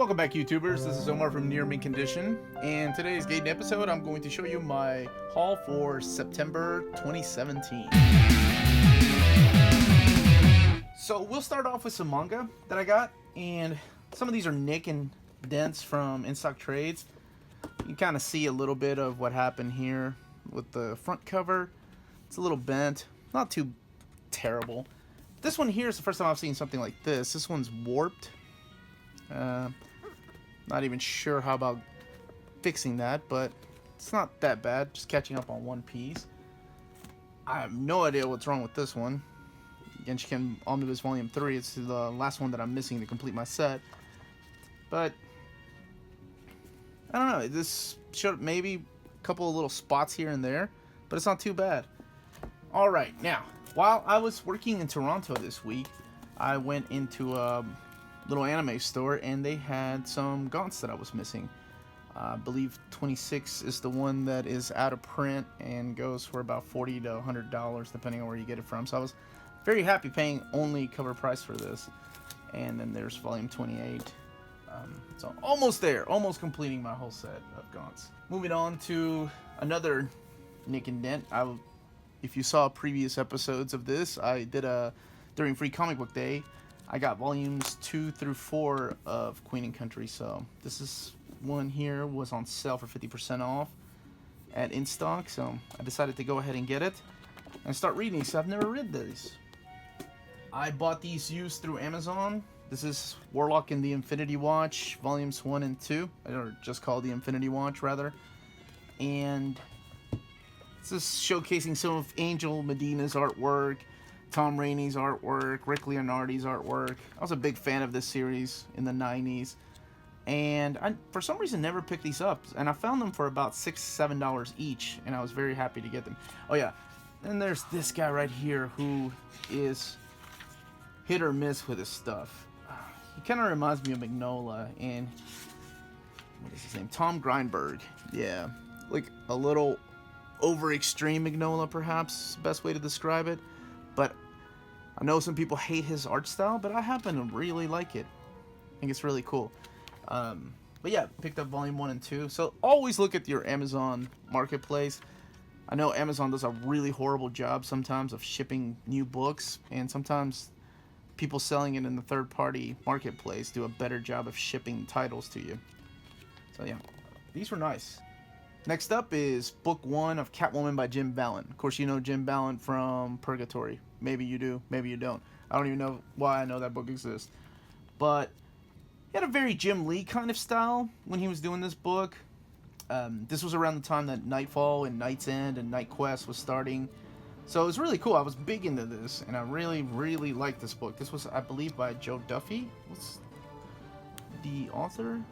Welcome back, YouTubers. This is Omar from Near Mint Condition, and today's Gaiden episode, I'm going to show you my haul for September 2017. So we'll start off with some manga that I got, and some of these are nick and dents from in-stock trades. You can kind of see a little bit of what happened here with the front cover. It's a little bent, not too terrible. This one here is the first time I've seen something like this. This one's warped. Not even sure how about fixing that, but it's not that bad. Just catching up on one piece. I have no idea what's wrong with this one. Genshin Omnibus Volume 3. It's the last one that I'm missing to complete my set. But I don't know. This showed maybe a couple of little spots here and there, but it's not too bad. Alright, now, while I was working in Toronto this week, I went into a little anime store and they had some gaunts that I was missing. I believe 26 is the one that is out of print and goes for about $40 to $100 depending on where you get it from. So I was very happy paying only cover price for this. And then there's volume 28. So almost there, almost completing my whole set of gaunts. Moving on to another nick and dent. If you saw previous episodes of this, I did during Free Comic Book Day, I got volumes 2 through 4 of Queen and Country. So this is one here, was on sale for 50% off at InStock. So I decided to go ahead and get it and start reading these. So I've never read these. I bought these used through Amazon. This is Warlock and the Infinity Watch, volumes 1 and 2, or just called the Infinity Watch rather. And this is showcasing some of Angel Medina's artwork, Tom Rainey's artwork, Rick Leonardi's artwork. I was a big fan of this series in the 90s. And I, for some reason, never picked these up. And I found them for about $6, $7 each. And I was very happy to get them. Oh, yeah. And there's this guy right here who is hit or miss with his stuff. He kind of reminds me of Magnola. And what is his name? Tom Grindberg. Yeah. Like a little over extreme Magnola, perhaps. Best way to describe it. But I know some people hate his art style, but I happen to really like it. I think it's really cool. But yeah, picked up volume 1 and 2. So always look at your Amazon marketplace. I know Amazon does a really horrible job sometimes of shipping new books, and sometimes people selling it in the third-party marketplace do a better job of shipping titles to you. So yeah, these were nice. Next up is book 1 of Catwoman by Jim Balent. Of course, you know Jim Balent from Purgatory. Maybe you do, maybe you don't. I don't even know why I know that book exists. But he had a very Jim Lee kind of style when he was doing this book. This was around the time that Nightfall and Night's End and Night Quest was starting. So it was really cool. I was big into this, and I really, really liked this book. This was, I believe, by Joe Duffy. What's the author?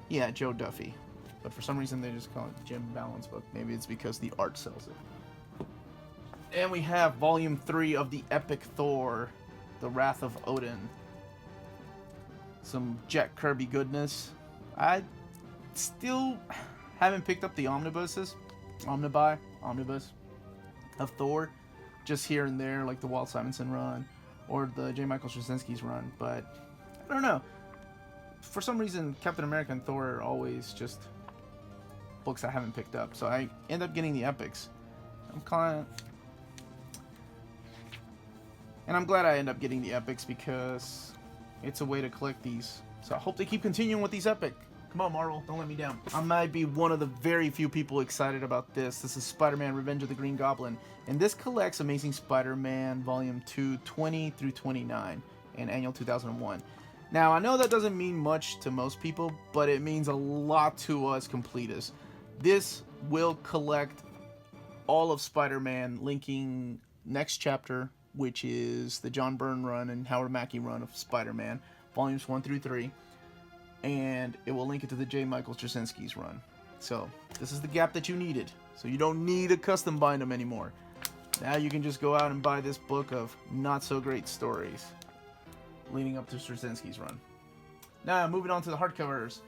Yeah, Joe Duffy. But for some reason they just call it Jim Balent's book. Maybe it's because the art sells it. And we have volume 3 of the epic Thor, The Wrath of Odin. Some Jack Kirby goodness. I still haven't picked up the omnibus of Thor. Just here and there, like the Walt Simonson run or the J. Michael Straczynski's run. But I don't know. For some reason, Captain America and Thor are always just books I haven't picked up, so I end up getting the epics. I'm glad I end up getting the epics because it's a way to collect these. So I hope they keep continuing with these epic. Come on, Marvel, don't let me down. I might be one of the very few people excited about this. This is Spider-Man Revenge of the Green Goblin, and this collects Amazing Spider-Man Volume 2, 20 through 29 in Annual 2001. Now, I know that doesn't mean much to most people, but it means a lot to us completists. This will collect all of Spider-Man, linking next chapter, which is the John Byrne run and Howard Mackie run of Spider-Man, volumes 1 through 3, and it will link it to the J. Michael Straczynski's run. So, this is the gap that you needed. So you don't need a custom bind them anymore. Now you can just go out and buy this book of not-so-great stories leading up to Straczynski's run. Now, moving on to the hardcovers.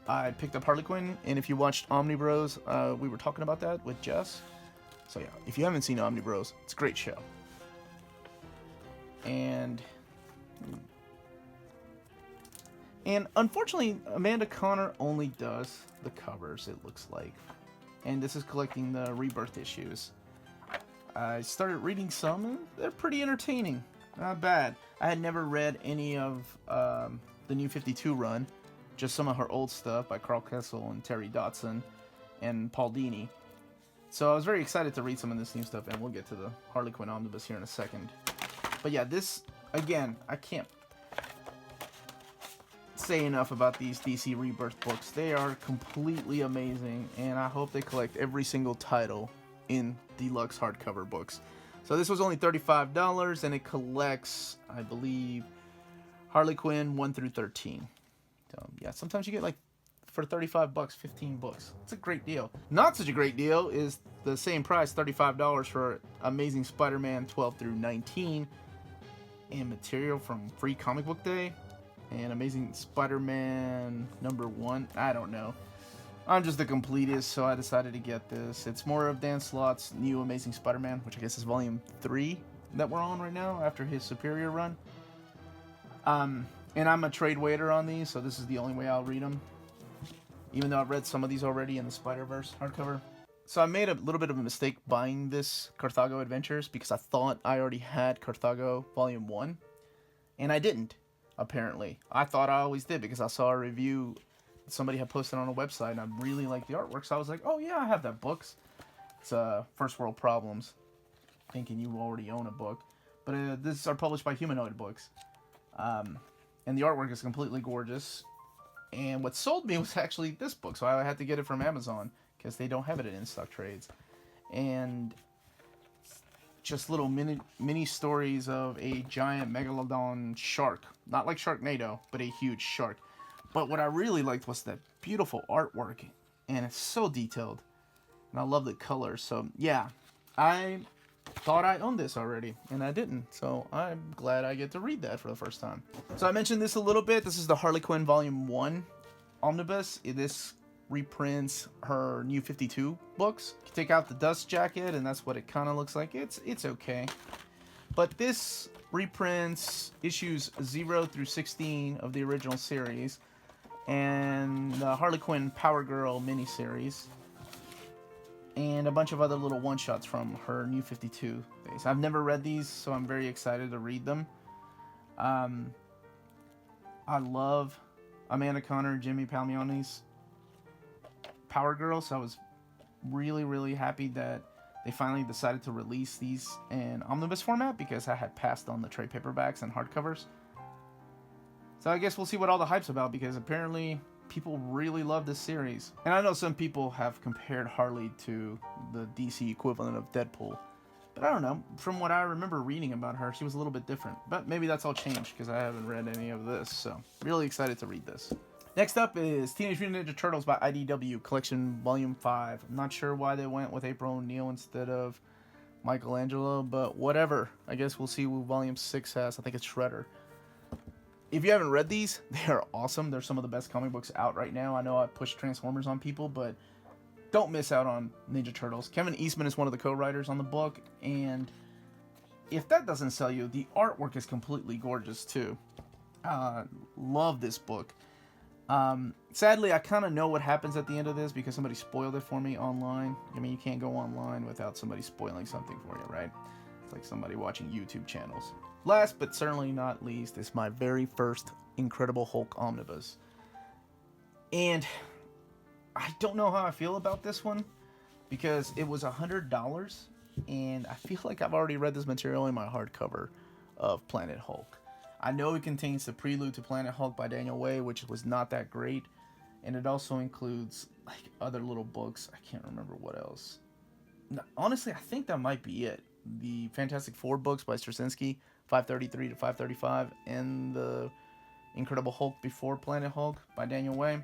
I picked up Harley Quinn, and if you watched Omnibus, we were talking about that with Jess. So yeah, if you haven't seen Omnibus, it's a great show. And And unfortunately, Amanda Connor only does the covers, it looks like. And this is collecting the Rebirth issues. I started reading some, and they're pretty entertaining. Not bad. I had never read any of the New 52 run, just some of her old stuff by Carl Kessel and Terry Dodson and Paul Dini. So I was very excited to read some of this new stuff, and we'll get to the Harley Quinn Omnibus here in a second. But yeah, this, again, I can't say enough about these DC Rebirth books. They are completely amazing, and I hope they collect every single title in deluxe hardcover books. So this was only $35, and it collects, I believe, Harley Quinn 1 through 13. So yeah, sometimes you get like for 35 bucks, 15 books. It's a great deal. Not such a great deal is the same price, $35 for Amazing Spider-Man 12 through 19, and material from Free Comic Book Day, and Amazing Spider-Man #1. I don't know. I'm just the completist, so I decided to get this. It's more of Dan Slott's new Amazing Spider-Man, which I guess is volume 3 that we're on right now after his Superior run. And I'm a trade waiter on these, so this is the only way I'll read them, even though I've read some of these already in the Spider-Verse hardcover. So I made a little bit of a mistake buying this Carthago Adventures because I thought I already had Carthago Volume 1, and I didn't, apparently. I thought I always did because I saw a review somebody had posted on a website, and I really liked the artwork, so I was like, oh yeah, I have that book. It's First World Problems, thinking you already own a book. But these are published by Humanoid Books. And the artwork is completely gorgeous. And what sold me was actually this book, so I had to get it from Amazon because they don't have it in in-stock trades. And just little mini stories of a giant megalodon shark. Not like Sharknado, but a huge shark. But what I really liked was the beautiful artwork, and it's so detailed. And I love the colors. So yeah, I thought I owned this already, and I didn't. So I'm glad I get to read that for the first time. So I mentioned this a little bit. This is the Harley Quinn Volume 1 Omnibus. This reprints her New 52 books. You take out the dust jacket, and that's what it kind of looks like. It's okay. But this reprints issues 0 through 16 of the original series, and the Harley Quinn Power Girl miniseries, and a bunch of other little one-shots from her New 52 days. I've never read these, so I'm very excited to read them. I love Amanda Connor and Jimmy Palmione's Power Girl, so I was really, really happy that they finally decided to release these in omnibus format, because I had passed on the trade paperbacks and hardcovers. So I guess we'll see what all the hype's about, because apparently people really love this series. And I know some people have compared Harley to the DC equivalent of Deadpool. But I don't know. From what I remember reading about her, she was a little bit different. But maybe that's all changed, because I haven't read any of this. So really excited to read this. Next up is Teenage Mutant Ninja Turtles by IDW, Collection Volume 5. I'm not sure why they went with April O'Neil instead of Michelangelo, but whatever. I guess we'll see what Volume 6 has. I think it's Shredder. If you haven't read these, they are awesome. They're some of the best comic books out right now. I know I push Transformers on people, but don't miss out on Ninja Turtles. Kevin Eastman is one of the co-writers on the book, and if that doesn't sell you, the artwork is completely gorgeous too. Love this book. Sadly, I kind of know what happens at the end of this because somebody spoiled it for me online. I mean, you can't go online without somebody spoiling something for you, right? It's like somebody watching YouTube channels. Last but certainly not least is my very first Incredible Hulk Omnibus. And I don't know how I feel about this one, because it was $100, and I feel like I've already read this material in my hardcover of Planet Hulk. I know it contains the prelude to Planet Hulk by Daniel Way, which was not that great, and it also includes like other little books. I can't remember what else. No, honestly, I think that might be it. The Fantastic Four books by Straczynski, 533 to 535, and the Incredible Hulk before Planet Hulk by Daniel Way.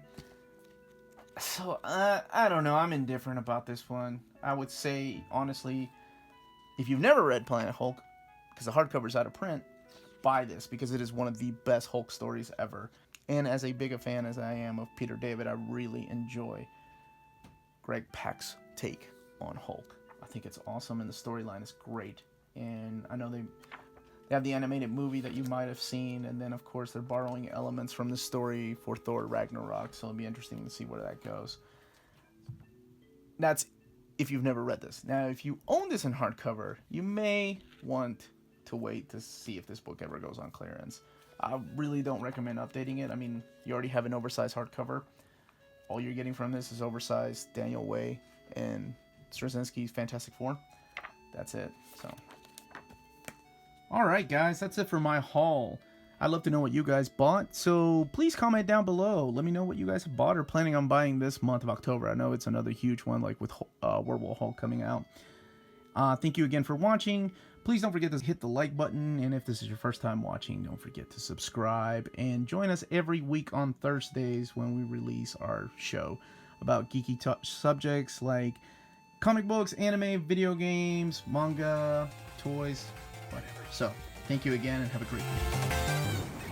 So, I don't know. I'm indifferent about this one. I would say, honestly, if you've never read Planet Hulk, because the hardcover's out of print, buy this, because it is one of the best Hulk stories ever. And as a big a fan as I am of Peter David, I really enjoy Greg Pak's take on Hulk. I think it's awesome, and the storyline is great. And I know they You have the animated movie that you might have seen, and then of course they're borrowing elements from the story for Thor Ragnarok, so it'll be interesting to see where that goes. That's if you've never read this. Now, if you own this in hardcover, you may want to wait to see if this book ever goes on clearance. I really don't recommend updating it. I mean, you already have an oversized hardcover. All you're getting from this is oversized Daniel Way and Straczynski's Fantastic Four. That's it. So, alright guys, that's it for my haul. I'd love to know what you guys bought, so please comment down below. Let me know what you guys have bought or planning on buying this month of October. I know it's another huge one, like with Werewolf Hulk coming out. Thank you again for watching. Please don't forget to hit the like button, and if this is your first time watching, don't forget to subscribe. And join us every week on Thursdays when we release our show about geeky subjects like comic books, anime, video games, manga, toys, whatever. So, thank you again, and have a great week.